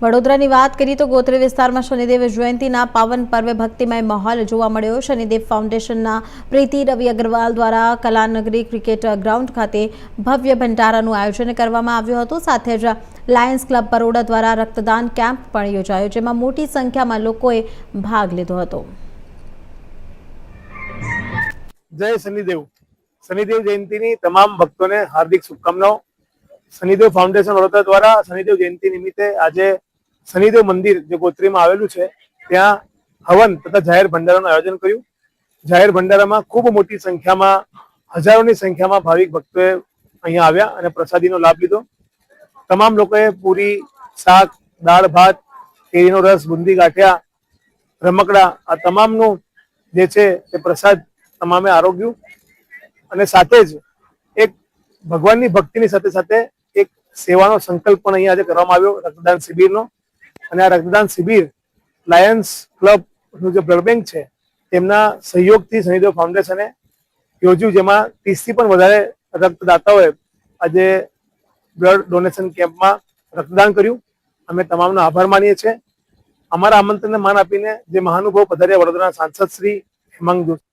વડોદરાની વાત કરીએ તો ગોત્રી વિસ્તારમાં શનિદેવ જયંતીના પાવન પર્વે ભક્તિમય માહોલ જોવા મળ્યો। શનિદેવ ફાઉન્ડેશનના પ્રીતિ રવિ અગ્રવાલ દ્વારા કલાનગરી ક્રિકેટ ગ્રાઉન્ડ ખાતે ભવ્ય ભંડારાનું આયોજન કરવામાં આવ્યું હતું। સાથે જ લાયન્સ ક્લબ બરોડા દ્વારા રક્તદાન કેમ્પ પણ યોજાયો, જેમાં મોટી સંખ્યામાં લોકોએ ભાગ લીધો હતો। જય શનિદેવ। શનિદેવ જયંતીની તમામ ભક્તોને હાર્દિક શુભકામનાઓ। શનિદેવ ફાઉન્ડેશન વડોદરા દ્વારા શનિદેવ જયંતી નિમિત્તે આજે શનિદેવ મંદિર જે ગોત્રીમાં આવેલું છે ત્યાં હવન તથા જાહેર ભંડારાનું આયોજન કર્યું। જાહેર ભંડારામાં ખૂબ મોટી સંખ્યામાં, હજારોની સંખ્યામાં ભાવિક ભક્તોએ અહીંયા આવ્યા અને પ્રસાદીનો લાભ લીધો। તમામ લોકોએ પૂરી, શાક, દાળ ભાત, કેરીનો રસ, બુંદી ગાંઠિયા, રમકડા આ તમામનું જે છે તે પ્રસાદ તમામે આરોગ્યું। અને સાથે જ એક ભગવાનની ભક્તિની સાથે સાથે એક સેવાનો સંકલ્પ પણ અહીંયા આજે કરવામાં આવ્યો રક્તદાન શિબિરનો। અને આ રક્તદાન શિબિર લાયન્સ ક્લબનું જે બ્લડ બેંક છે તેમના સહયોગથી શનિદેવ ફાઉન્ડેશને યોજ્યું, જેમાં 30થી પણ વધારે રક્તદાતાઓએ આજે બ્લડ ડોનેશન કેમ્પમાં રક્તદાન કર્યું। અમે તમામનો આભાર માનીએ છીએ। અમારા આમંત્રણને માન આપીને જે મહાનુભાવ પધાર્યા વડોદરાના સાંસદ શ્રી હેમાંગ જોશી